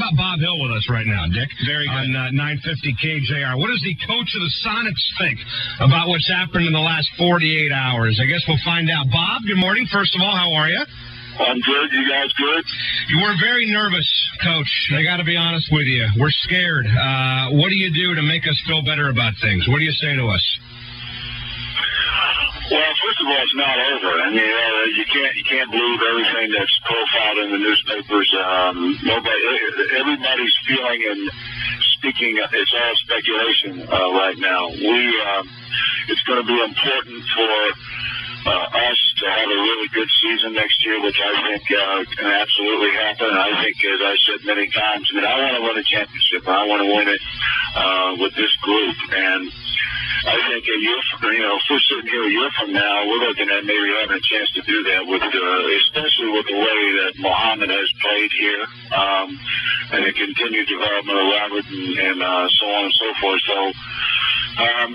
about Bob Hill with us right now, Dick? Very good. On 950 KJR. What does the coach of the Sonics think about what's happened in the last 48 hours? I guess we'll find out. Bob, good morning. First of all, how are you? I'm good. You guys good? You were very nervous, Coach. I got to be honest with you. We're scared. What do you do to make us feel better about things? What do you say to us? Well, first of all, it's not over, and you can't believe everything that's profiled in the newspapers. Everybody's feeling and speaking. It's all speculation right now. It's going to be important for us to have a really good season next year, which I think can absolutely happen. I think, as I said many times, I want to win a championship. I want to win it with this group, and I think a year from, if we're sitting here a year from now, we're looking at maybe having a chance to do that, with especially with the way that Muhammad has played here, and the continued development of Robert and so on and so forth. So the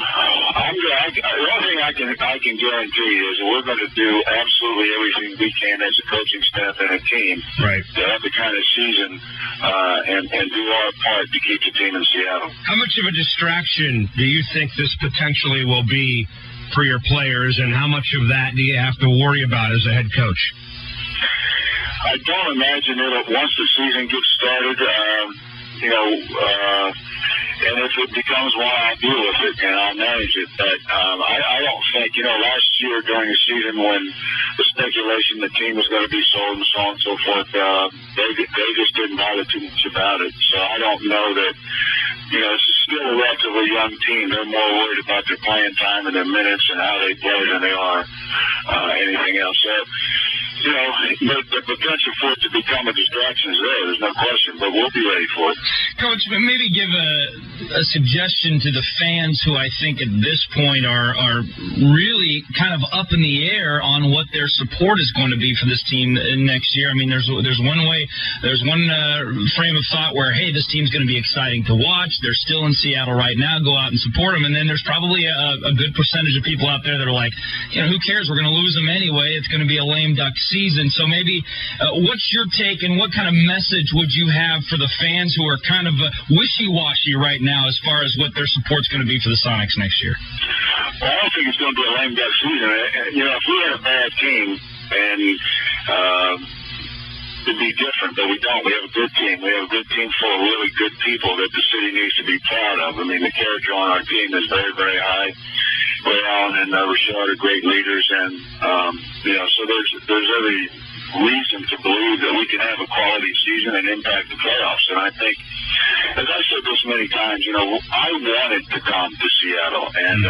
only thing I can guarantee is we're going to do absolutely everything we can as a coaching staff and a team to have the kind of season and do our part to keep the team in Seattle. How much of a distraction do you think this potentially will be for your players, and how much of that do you have to worry about as a head coach? I don't imagine that once the season gets started, and if it becomes one, I'll deal with it and I'll manage it. But I don't think, last year during the season when the speculation the team was going to be sold and so on and so forth, they just didn't bother too much about it. So I don't know that, it's still a relatively young team. They're more worried about their playing time and their minutes and how they play than they are anything else. So, the potential for it to become a distraction is there. There's no question, but we'll be ready for it. Coach, maybe give a suggestion to the fans who I think at this point are really kind of up in the air on what their support is going to be for this team next year. I mean, there's one frame of thought where, hey, this team's going to be exciting to watch. They're still in Seattle right now. Go out and support them. And then there's probably a good percentage of people out there that are like, who cares? We're going to lose them anyway. It's going to be a lame duck season. So maybe what's your take, and what kind of message would you have for the fans who are kind of wishy-washy right now as far as what their support's going to be for the Sonics next year? Well, I don't think it's going to be a lame duck season. If we had a bad team, and it'd be different, but we don't. We have a good team. We have a good team full of really good people that the city needs to be proud of. I mean, the character on our team is very, very high. Brown and Rashad are great leaders, and so there's every reason to believe that we can have a quality season and impact the playoffs. And I think, as I said this many times, I wanted to come to Seattle, and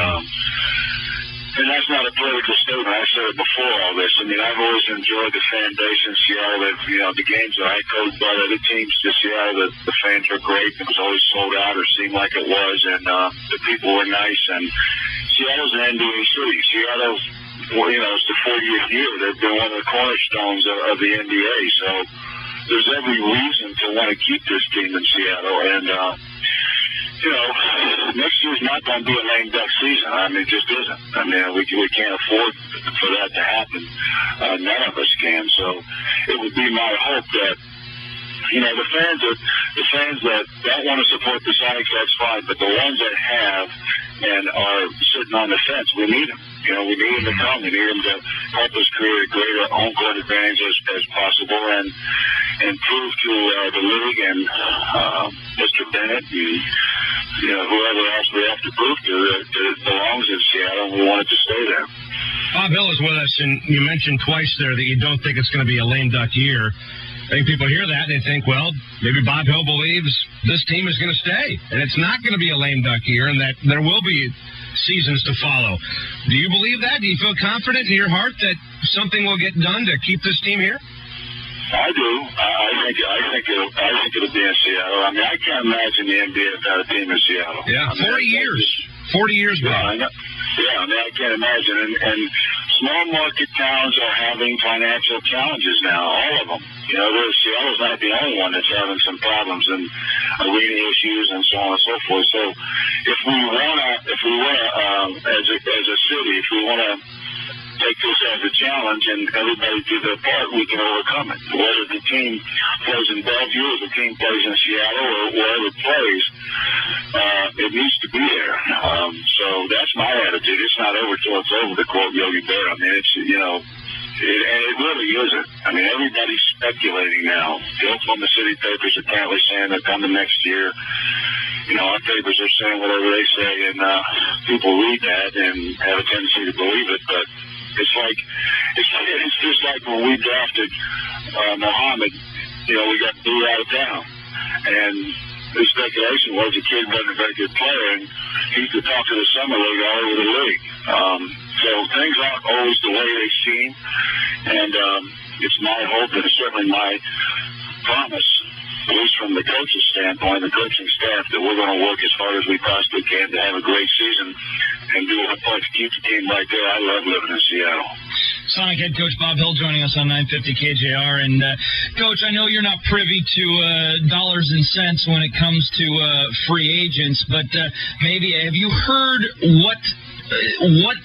that's not a political statement. I said it before all this. I mean, I've always enjoyed the fan base in Seattle. The games that I coached by other teams to Seattle, the fans were great. It was always sold out, or seemed like it was, and the people were nice. And Seattle's an NBA city. Seattle's, it's the 40th year. They've been one of the cornerstones of the NBA. So there's every reason to want to keep this team in Seattle. And, next year's not going to be a lame duck season. I mean, it just isn't. I mean, we can't afford for that to happen. None of us can. So it would be my hope that, the fans that don't want to support the Sonics, that's fine. But the ones that have and are sitting on the fence, we need them. We need them to come. We need them to help us create a greater home court advantage as possible, and prove to the league and Mr. Bennett and whoever else we have to prove to that it belongs in Seattle, and we want it to stay there. Bob Hill is with us, and you mentioned twice there that you don't think it's going to be a lame duck year. I think people hear that and they think, well, maybe Bob Hill believes this team is going to stay, and it's not going to be a lame duck year, and that there will be seasons to follow. Do you believe that? Do you feel confident in your heart that something will get done to keep this team here? I do. I think it'll be in Seattle. I mean, I can't imagine the NBA without a team in Seattle. Yeah, 40 years. 40 years back. Yeah, I mean, I can't imagine. And small market towns are having financial challenges now, all of them. Seattle's not the only one that's having some problems and arena issues and so on and so forth. So if we want to, as a city, if we want to take this as a challenge and everybody do their part, we can overcome it. Whether the team plays in Bellevue or the team plays in Seattle or wherever it plays, it needs to be there. So that's my attitude. It's not over till it's over, to quote Yogi Berra. I mean, it's, you know, and it really isn't. I mean, everybody's speculating now. The Oklahoma City papers apparently saying they're coming next year. You know, our papers are saying whatever they say, and people read that and have a tendency to believe it. But it's like, it's just like when we drafted Muhammad, you know, we got booed out of town. And the speculation was the kid wasn't a very good player, and he could talk to the summer league all over the league. So things aren't always the way they seem, and it's my hope and it's certainly my promise, at least from the coach's standpoint, the coaching staff, that we're going to work as hard as we possibly can to have a great season and do our part to keep the team right there. I love living in Seattle. Sonic head coach Bob Hill joining us on 950 KJR. And, Coach, I know you're not privy to dollars and cents when it comes to free agents, but maybe have you heard what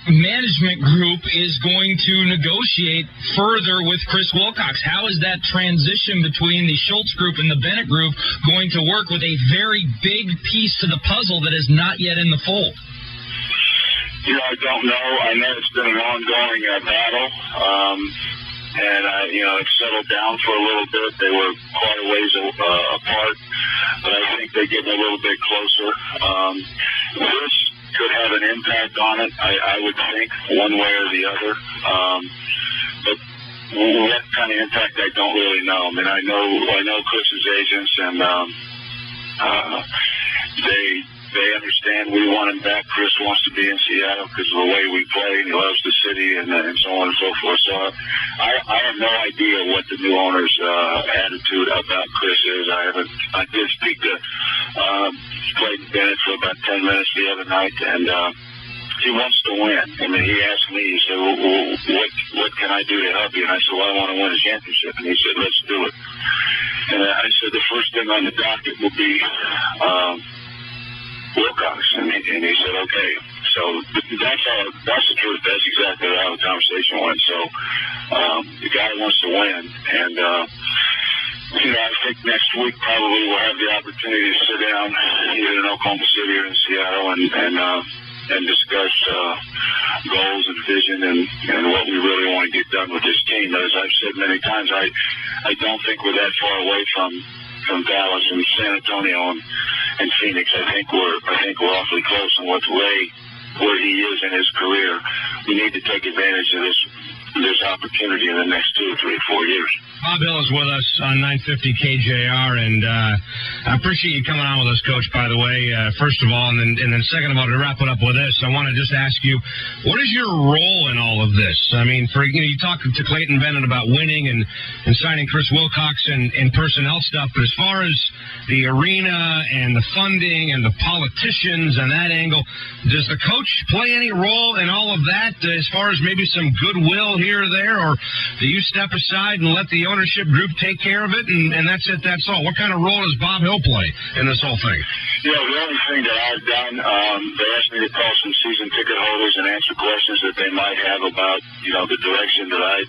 management group is going to negotiate further with Chris Wilcox? How is that transition between the Schultz group and the Bennett group going to work with a very big piece to the puzzle that is not yet in the fold? You know, I don't know. I know it's been an ongoing battle, and you know, it's settled down for a little bit. They were quite a ways apart, but I think they're getting a little bit closer. This could have an impact on it, I would think, one way or the other. But what kind of impact, I don't really know. I mean, I know Chris's agents, and they understand we want him back. Chris wants to be in Seattle because of the way we play. He loves the city and so on and so forth. So I have no idea what the new owner's attitude about Chris is. I did speak to Clayton Bennett for about 10 minutes the other night, and he wants to win. I mean, he asked me, he said, well, what can I do to help you? And I said, well, I want to win a championship. And he said, let's do it. And I said, the first thing on the docket will be Wilcox, and he said, okay. So that's the truth. That's exactly how the conversation went. So the guy wants to win, and you know, I think next week probably we'll have the opportunity to sit down either in Oklahoma City or in Seattle and discuss goals and vision and what we really want to get done with this team. As I've said many times, I don't think we're that far away from Dallas and San Antonio and Phoenix. I think we're awfully close in where he is in his career. We need to take advantage of this opportunity in the next 2 or 3 or 4 years. Bob Hill is with us on 950 KJR, and I appreciate you coming on with us, Coach, by the way, first of all, and then second of all, to wrap it up with this, I want to just ask you, what is your role in all of this? I mean, you talked to Clayton Bennett about winning and signing Chris Wilcox and personnel stuff, but as far as the arena and the funding and the politicians and that angle, does the coach play any role in all of that as far as maybe some goodwill here or there, or do you step aside and let the ownership group take care of it, and that's it, that's all? What kind of role does Bob Hill play in this whole thing? Yeah, the only thing that I've done, they asked me to call some season ticket holders and answer questions that they might have about, you know, the direction that I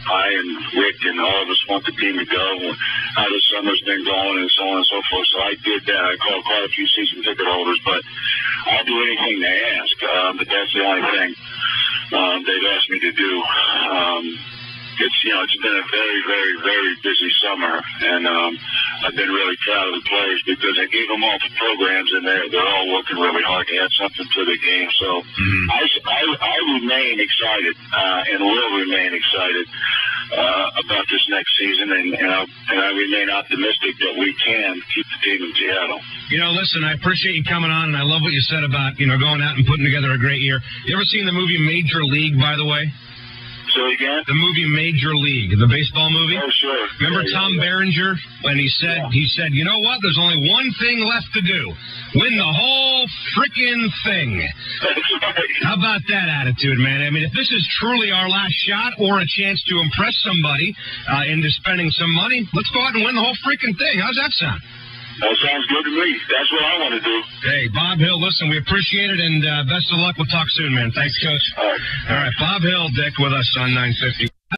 and Rick and all of us want the team to go, how the summer's been going, and so on and so forth. So I did that. I called quite a few season ticket holders, but I'll do anything they ask. But that's the only thing they've asked me to do. It's been a very, very, very busy summer, and I've been really proud of the players because I gave them all the programs, and they're all working really hard to add something to the game. So I remain excited and will remain excited about this next season, and I remain optimistic that we can keep the team in Seattle. You know, listen, I appreciate you coming on, and I love what you said about, going out and putting together a great year. You ever seen the movie Major League, by the way? So again? The movie Major League, the baseball movie. Oh, sure. Remember Tom Berenger when he said, you know what? There's only one thing left to do: win the whole frickin' thing. That's right. How about that attitude, man? I mean, if this is truly our last shot or a chance to impress somebody into spending some money, let's go out and win the whole freaking thing. How's that sound? That sounds good to me. That's what I want to do. Hey, Bob Hill, listen, we appreciate it, and best of luck. We'll talk soon, man. Thanks, Coach. All right. All right, Bob Hill, Dick, with us on 950.